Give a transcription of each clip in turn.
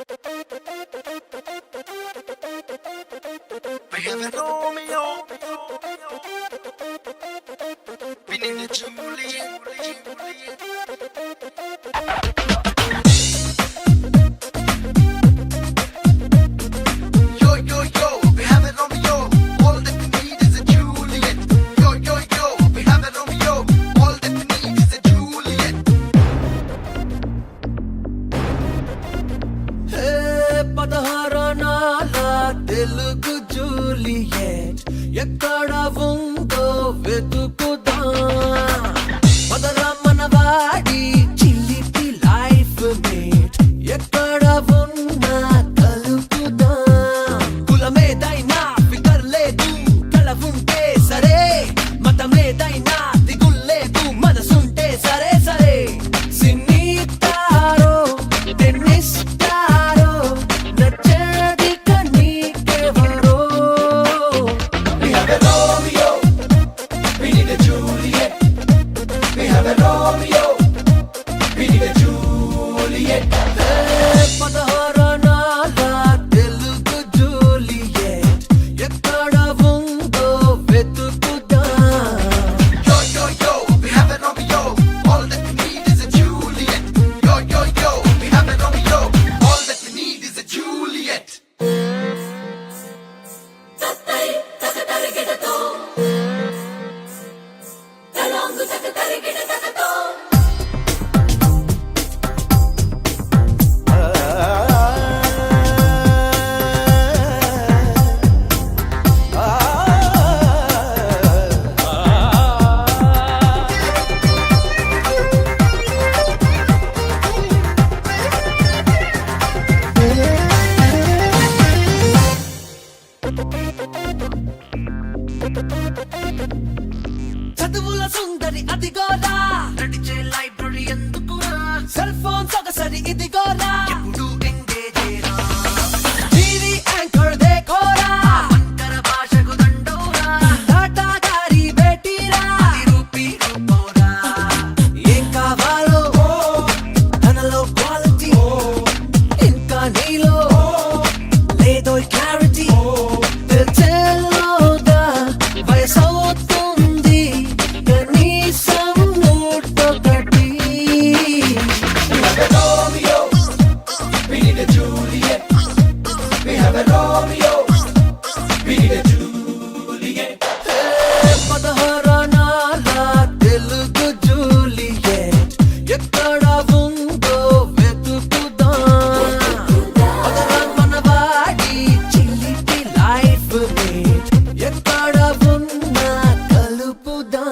We have a Romeo, we need a Juliet. Yo, yo, yo, we have a Romeo, all that we need is a Juliet. Yo, yo, yo, we have a Romeo, all that we need is a Juliet. Hey, పదహారణాల Telugu Juliet ఎక్కడ ఉందో వెతుకుదా పదరా మనవాడి చిల్లిపి life mate ఎక్కడ ఉన్నా కలుపుదా కులమేదైనా ఫికర్ లేదు కళ ఉంటే సరే మతమేదైనా దిగుల్లేదు మనసుంటే సరే సరే సినీ Taro tennis Taro నచ్చది కనీకెవరో We have a Romeo, we need a Juliet. We have a Romeo, we need a Juliet. పదహారణాల తెలుగు జూలియట్ ఎక్కడ ఉందో వెతుకుదా Yo, yo, yo, we have a Romeo, all that we need is a Juliet. Yo, yo, yo, we have a Romeo, all that we need is a Juliet. చదువుల సుందరి అదిగోరా నడిచే library ఎందుకురా cell phone సొగసరి ఇదిగోరా ఎప్పుడు engage TV anchor దేఖోరా వంకర భాషకు దండోరా టాటా గారి బేటీరా rupee రూపోరా ఏం కావాలో తనలో క్వాలిటీ ఇంకా నీలో లేదో క్లారిటీ తెల్లోదా వయసవుతుంది కనీసం నూటొకటి We have a Romeo, we need a Juliet. We have a Romeo, we need a Juliet. పదహారణాల తెలుగు జూలియట్ ఎక్కడ ఉందో వెతుకుదా పదరా మనవాడి చిల్లిపి లైఫ్ మేట్ ఎక్కడ ఉన్నా కలుపుదా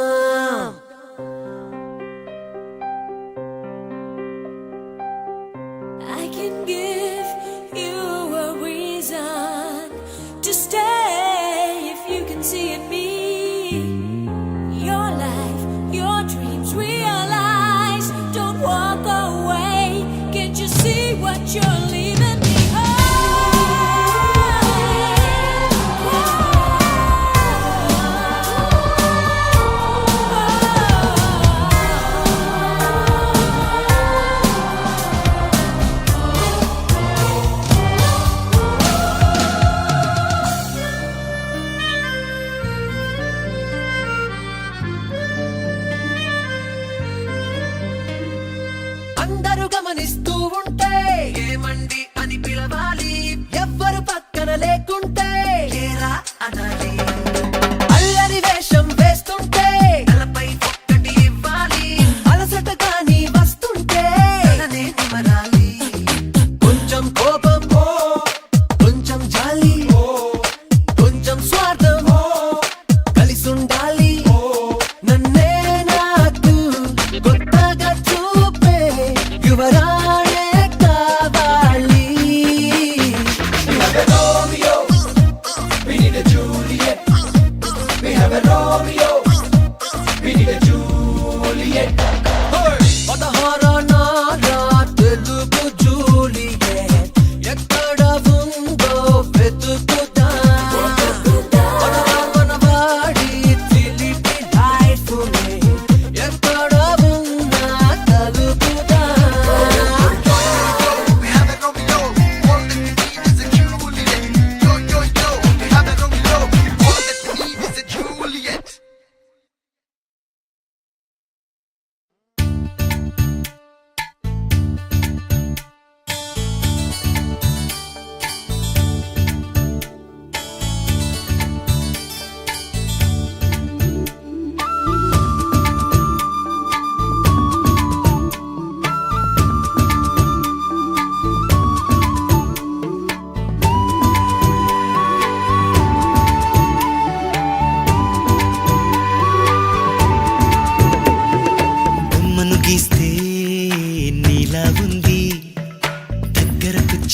I can give you a reason to stay if you can see in me your life, your dreams realize. Don't walk away. Can't you see what you're leaving behind?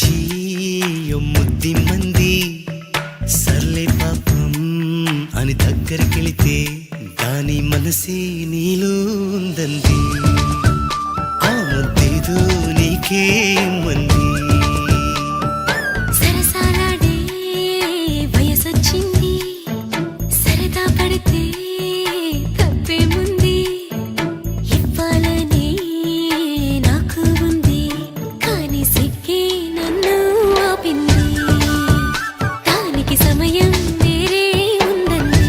వచ్చి ఓ ముద్ది మంది సర్లే పాపం అని దగ్గరికెళితే దాని మనసే నీలో ఉందంది ఆ ముద్దేదో నీకే మంది సరసాలాడే వయసొచ్చింది సరదా పడితే తప్పేముంది ఇవ్వాలని నాకు ఉంది కానీ సిగ్గే నన్ను ఆపింది దానికి సమయం వేరే ఉందండి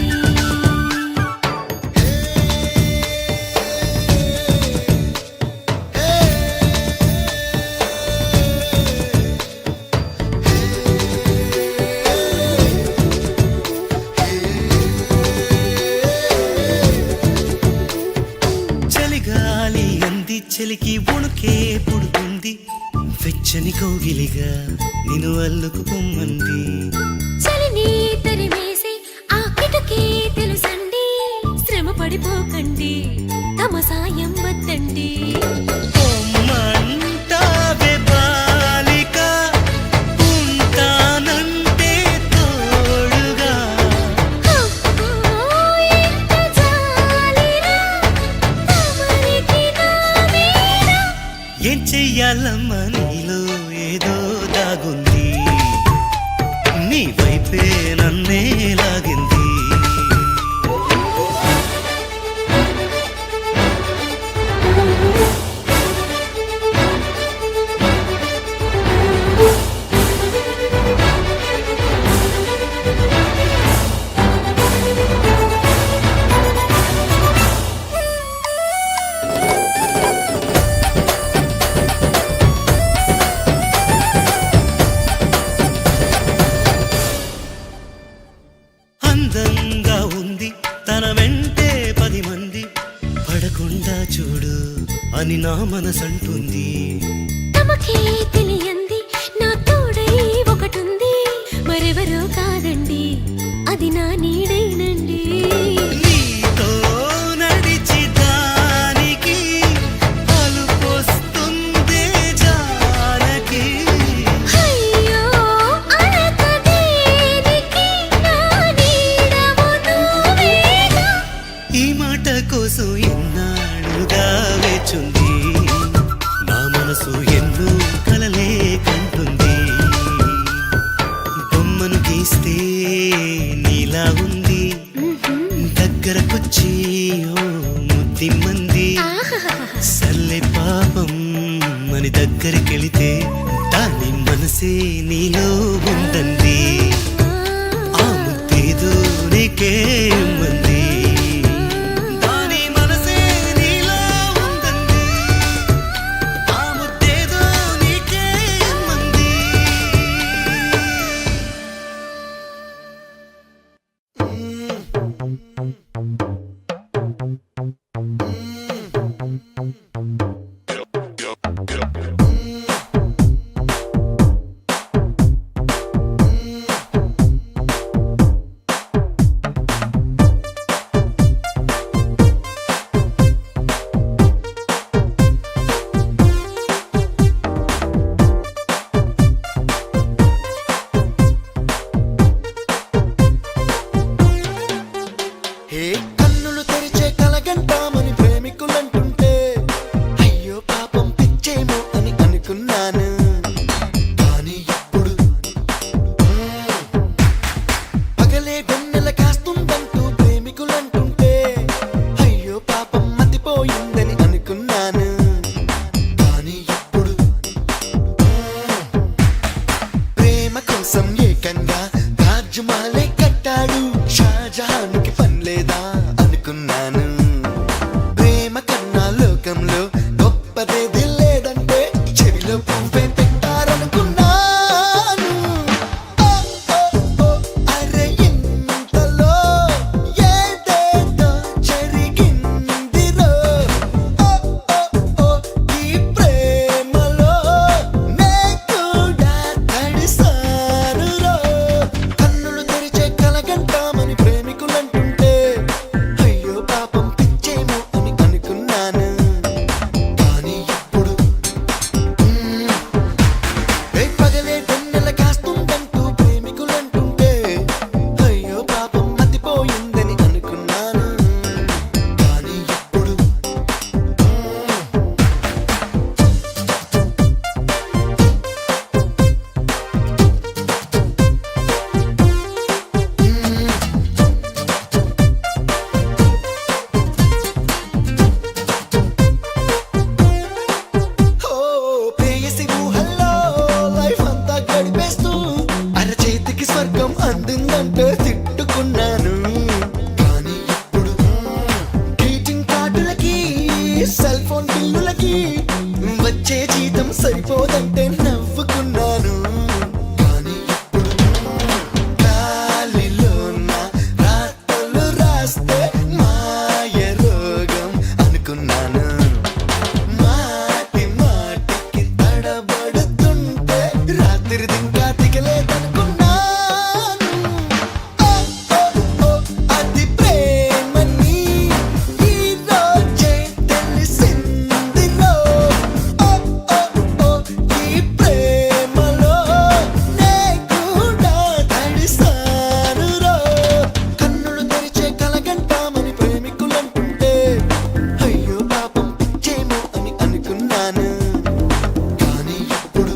చలిగాలి అంది చలికి ఉణుకే పుడుతుంది వెచ్చని కౌగిలిగా నిన్ను అల్లుకు పొమ్మంది చలిని తరిమేసి ఆ కిటకే తెలుసండి శ్రమ పడిపోకండి తమ సాయం వద్దండి పొమ్మంటావే బాలిక ఉంటానంటే తోడుగా అబ్బో, ఎంత జాలిరా, తమరికి నా మీద. ఏం చెయ్యాలమ్మా నీలో ఏదో దాగుంది నీ వైపే నన్నే లాగింది అందంగా ఉంది తన వెంటే 10 మంది పడకుండా చూడు అని నా మనసంటుంది తమకే తెలియంది నా తోడై ఒకటుంది మరెవరో కాదండి అది నా నీడేనండి నీతో నడిచి దానికి అలుపొస్తుందే జానకి అయ్యో అనక దేనికి నా నీడవు నువ్వేగా ఈ మాట కోసం ఎన్నాళ్ళుగా వేచుంది నా మనసు ఎన్నో కలలే కంటుంది బొమ్మను గీస్తే నీలా ఉంది దగ్గరకొచ్చి ఓ ముద్ది మంది సర్లే పాపం అని దగ్గరికెళితే దాని మనసే నీలో ఉందండి ఆ ముద్దేదో నీకే మంది దాని మనసే నీలో ఉందండి ఆ ముద్దేదో నీకే మంది రాత్రిదింకా దిగలేదనుకున్నాను. ఓ, ఓ, ఓ, అది ప్రేమని ఈ రోజే తెలిసిందిరో. ఓ, ఓ, ఓ, ఈ ప్రేమలో నే కూడా తడిసానురో. కన్నులు తెరిచే కలగంటామని ప్రేమికులంటుంటే అయ్యో పాపం పిచ్చేమో అని అనుకున్నాను. కానీ ఇప్పుడు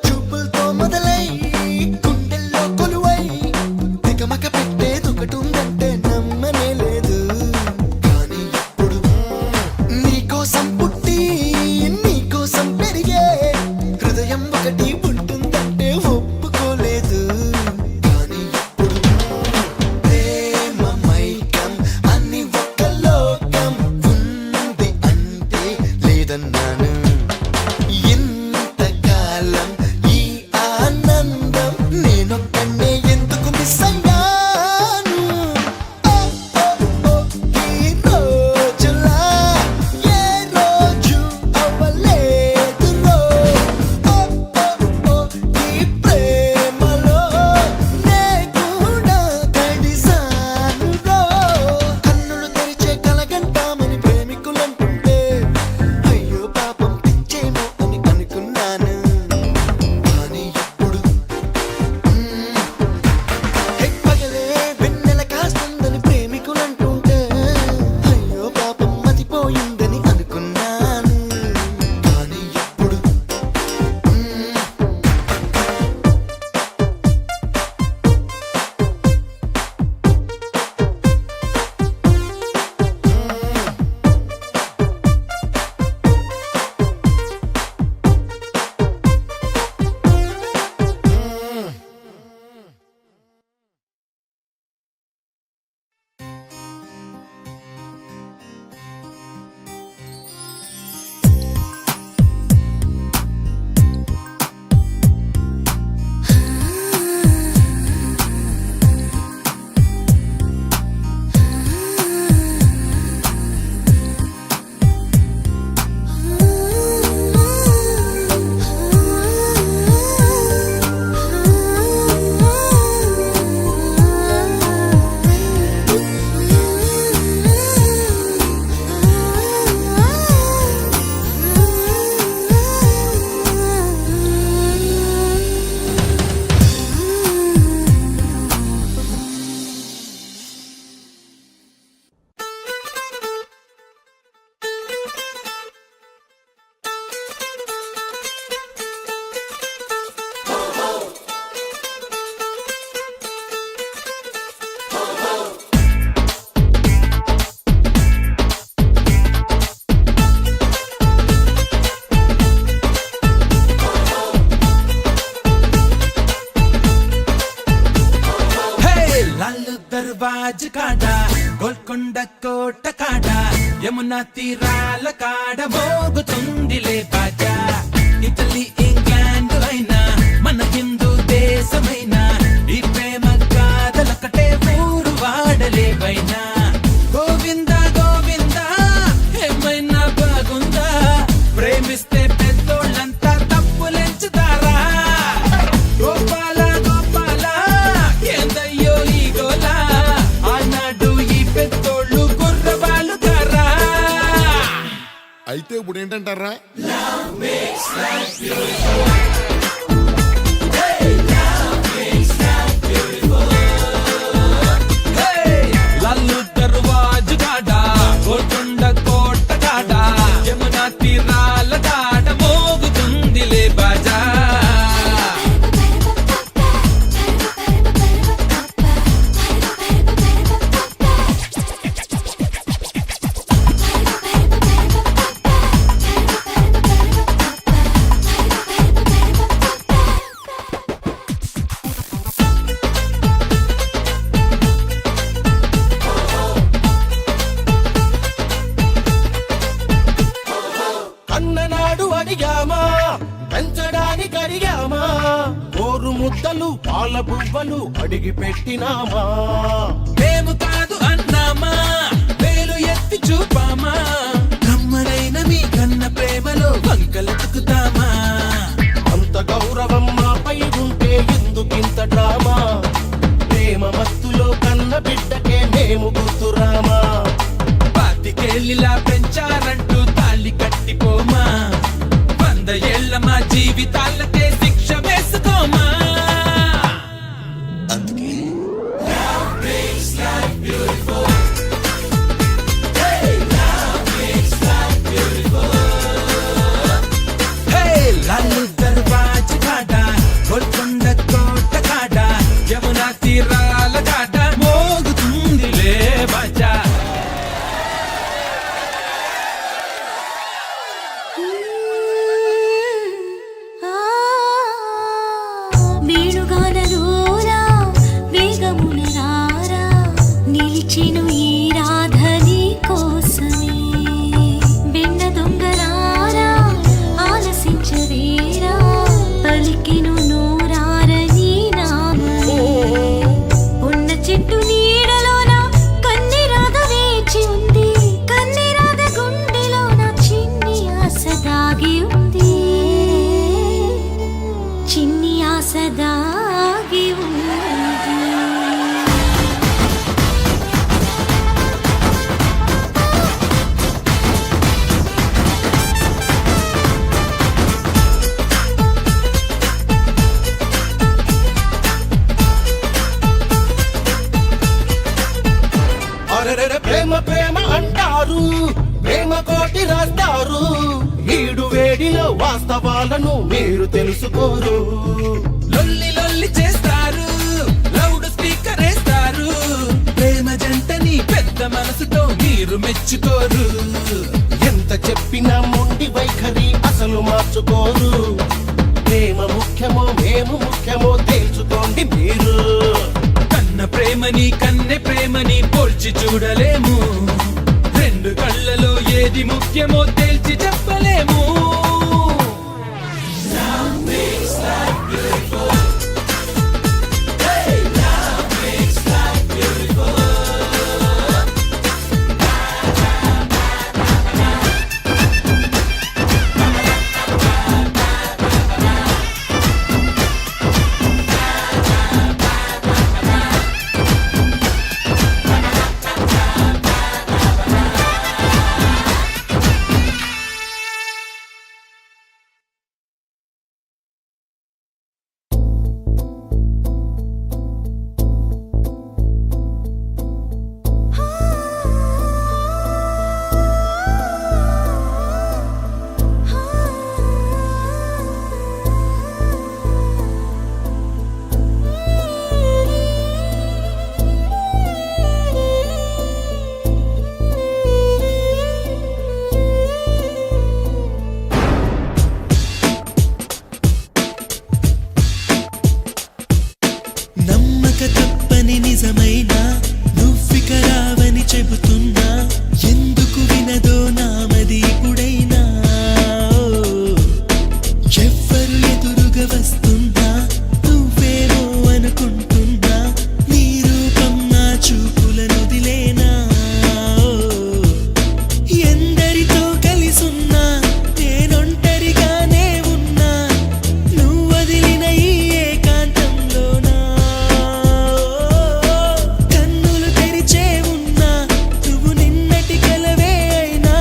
చూపులతో మొదలై గుండెల్లో కొలువై దిగమక పెట్టేదొకటుందంటే నమ్మనే లేదు. కానీ ఇప్పుడు నీకోసం పుట్టి నీకోసం పెరిగే హృదయం ఒకటి ఉంటుందంటే ఒప్పుకోలేదు. కానీ ఇప్పుడు ప్రేమ మైకం అని ఒక లోకం ఉంది అంటే లేదన్నాను. ఇంతకాలం ఈ ఆనందం నేనొక్కనే ఎందుకు మిస్ అయ్యాను. ఓ, ఓ, ఓ, ఈ రోజులా ఏ రోజు అవ్వలేదురో. ఓ, ఓ, ఓ, ఈ ప్రేమలో నే కూడా తడిసానురో. కన్నులు తెరిచే కలగంటామని ప్రేమికులంటుంటే అయ్యో పాపం పిచ్చేమో అని అనుకున్నాను. కానీ ఇప్పుడు పగలే వెన్నెల కాస్తుందని ప్రేమికులంటుంటే అయ్యో పాపం మతిపోయిందని అనుకున్నాను. కానీ ఇప్పుడు लालू दरवाज काड़ा गोलकोंड कोट काड़ा यमुना तीराल काड़ మోగుతుందిలే బాజా. ఇటలీ ఇంగ్లాండ్ అయినా మన హిందూ దేశమైనా ఈ ప్రేమ గాథలొకటే ఊరు వాడలేవైనా. గోవింద గోవింద ఏమైనా బాగుందా, ప్రేమిస్తే పెద్దోళ్ళంతా తప్పులెంచుతారా. గోపాల గోపాల ఏందయ్యో ఈ గోలా, ఆనాడు ఈ పెద్దోళ్ళు కుర్రవాళ్ళు కారా. అయితే ఇప్పుడు ఏంటంటారా? Love makes ముద్దలు పాల బువ్వలు అడిగి పెట్టినామా మేము కాదు అన్నామా వేలు ఎత్తి చూపామా కమ్మనైన మీ కన్న ప్రేమలో వంకలెతుకుతామా అంత గౌరవం మాపై ఉంటే ఎందుకింత డ్రామా ప్రేమ మత్తులో కన్న బిడ్డకే మేము గుర్తురామా పాతికేళ్ళిలా పెంచారంటూ తాళి కట్టిపోమా 100 ఏళ్ల మా జీవితాలకే శిక్ష వేసుకోమా అందుకే హే లాల్ దర్వాజా కాడా గోల్కొండ కోట కాడా యమునా తీరాల కాడా మోగుతుందిలే బాజా వేణుగానలోరా వేగమున రారా నిలిచెను ఈ రాధని కోసమే వెన్న దొంగలారా ఆలసించవేరా పలికెను నోరారని నామమే ఉన్న చెట్టు నీడలోన కన్నెరాధ వేచి ఉంది కన్నెరాధ గుండెలోన చిన్ని ఆశ దాగి ఉంది చిన్ని ఆశ దాగి ఉంది అరెరెరె ప్రేమ ప్రేమ అంటారు ప్రేమ కోటి రాస్తారు ఈడు వేడిలో వాస్తవాలను మీరు తెలుసుకోరు లొల్లి లొల్లి చేస్తారు లౌడ్ స్పీకర్ వేస్తారు ప్రేమ జంటని పెద్ద మనసుతో మీరు మెచ్చుకోరు ఎంత చెప్పినా మొండి వైఖరి అసలు మార్చుకోరు ప్రేమ ముఖ్యమో మేము ముఖ్యమో తెలుసుకోండి మీరు కన్న ప్రేమని కన్నె ప్రేమని పోల్చి చూడలేము రెండు కళ్ళలో ఏది ముఖ్యమో తేల్చి చెప్పలేము నమ్మక తప్పని నిజమైన నువ్విక రావని చెబుతున్నా ఎందుకు వినదో నామది ఇప్పుడైనా ఎవ్వరు ఎదురుగా వస్తున్నా నువ్వేమో అనుకుంటున్నా నీ రూపం నా చూపులను వదిలేనా ఎందరితో కలిసున్నా నేనొంటరిగానే ఉన్నా నువ్వు వదిలిన ఈ ఏకాంతంలోనా కన్నులు తెరిచే ఉన్నా నువ్వు నిన్నటి కలవే అయినా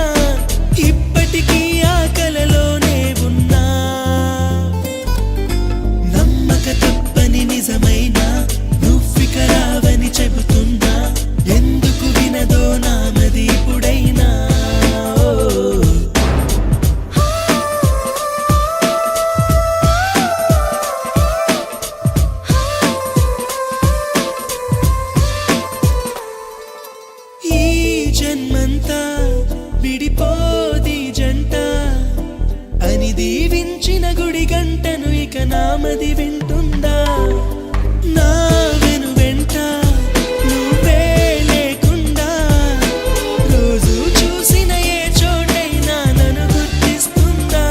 ఇప్పటికీ ఆ కలలోనే ఉన్నా నమ్మక తప్పని నిజమైన నువ్విక రావని చెబుతున్నా ఎందుకు వినదో నామది ఇప్పుడైనా ఈ జన్మంతా విడిపోది జంట అని దీవించిన గుడి గంటను ఇక నామది వింటుందా నా వెను వెంట నువ్వే లేకుండా రోజు చూసిన ఏ చోటైనా నన్ను గుర్తిస్తుందా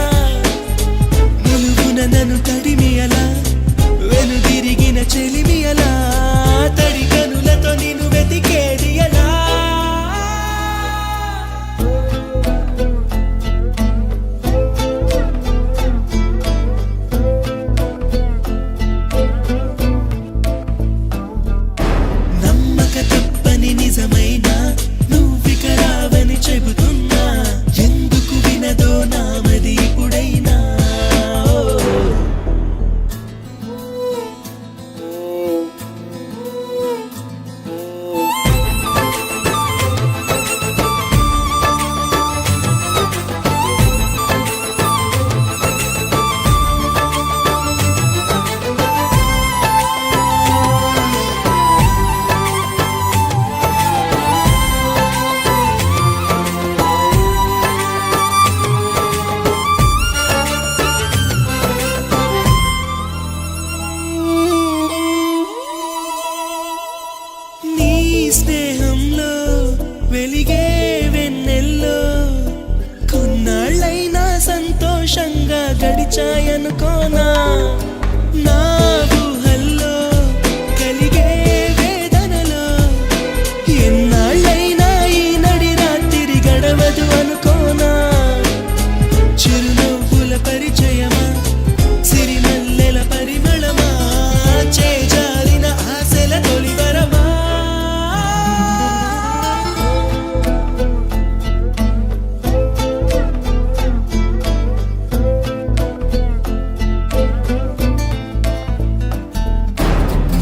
నిలువున నన్ను తడిమి అలా వెనుదిరి వచ్చాయనుకోనా నా ఊహల్లో కలిగే వేదనలో ఎన్నాళ్ళైనా ఈ నడి రాత్రి గడవదు అనుకోనా చిరునవ్వుల పరిచయమా సిరిమల్లెల పరిమళమా చేజారిన ఆశల తొలివరమా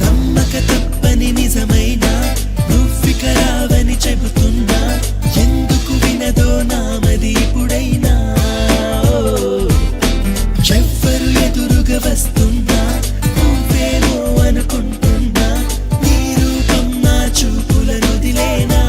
నమ్మక తప్పని నిజమైన నువ్విక రావని చెబుతున్నా ఎందుకు వినదో నామది ఇప్పుడైనా ఎవ్వరు ఎదురుగా వస్తున్నా నువ్వేమో అనుకుంటున్నా నీ రూపం నా చూపులను వదిలేనా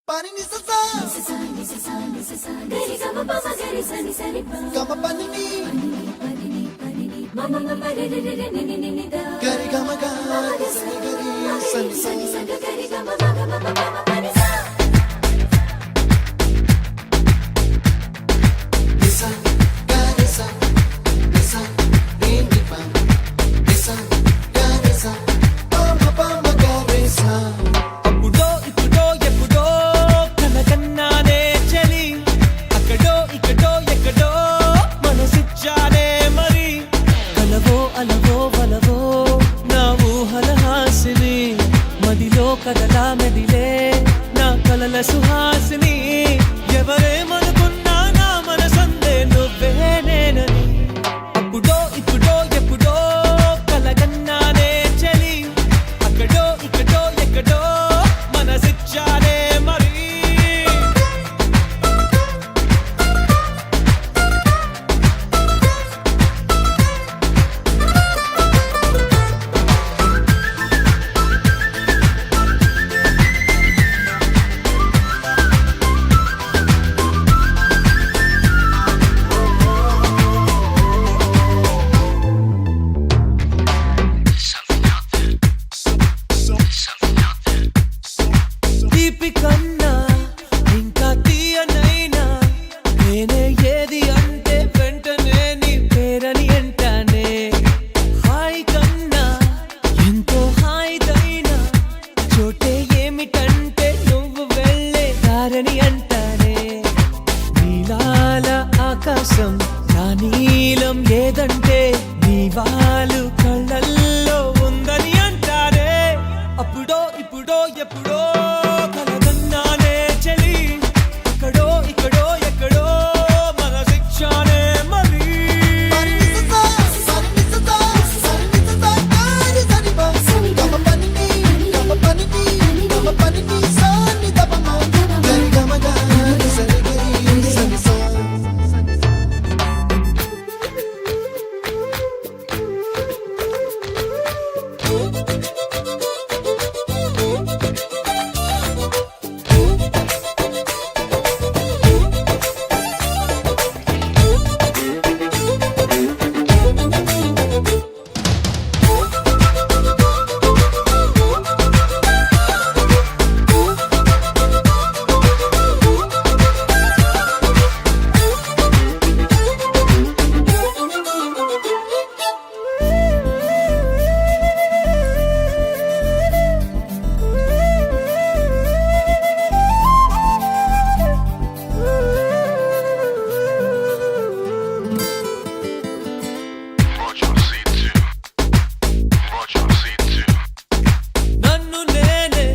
Pani ni sa Gama pani ni Gari gama ga Sani gari sani Nisa gari sa Nisa ni ni pa Nisa gari sa Pama pama gari sa అప్పుడో ఇప్పుడో ఎప్పుడో కనకన్నానే చలి అక్కడో ఇక్కడో ఎక్కడో మనసిచ్చానే మరి కలవో అలవో వలవో నా ఊహల హాసిని మదిలో కదలా మెదిలే నా కలల సుహాసిని ఎవరేమనుకున్నా నా మనసందే నువ్వే నేనని అప్పుడో ఇప్పుడో ఎప్పుడో కలగన్నానే చలి అక్కడో ఇక్కడో ఎక్కడో మనసిచ్చానే మరి తీపి కన్నా ఇంకా తీయనైనా నేనే ఏది అంటే వెంటనే నీ పేరని అంటానే హాయి కన్నా ఎంతో హాయిదైనా చోటే ఏమిటంటే నువ్వు వెళ్ళే దారని అంటానే నీలాల ఆకాశం నా నీలం ఏదంటే నీ వాళ్ళు కళ్ళల్లో ఉందని అంటారే అప్పుడో ఇప్పుడో ఎప్పుడో కలగన్నానే చలి అక్కడో ఇక్కడో ఎక్కడో మనసిచ్చానే మరి Pani ni sa Gari sani pa Gama pani ni Gama pani ni Gama pani ni Sani da pa ma Gari gama ga Sani gari sani sa నన్ను నేనే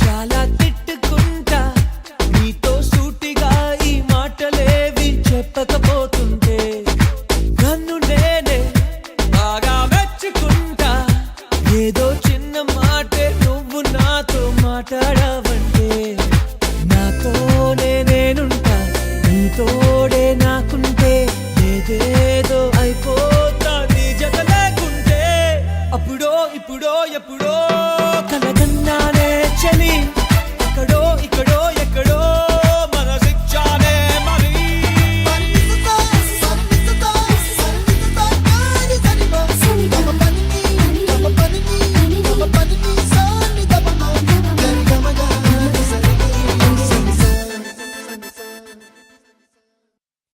చాలా తిట్టుకుంటా నీతో సూటిగా ఈ మాటలేవి చెప్పకపోతుంటే నన్ను నేనే బాగా మెచ్చుకుంటా ఏదో చిన్న మాటే నువ్వు నాతో మాట్లాడవ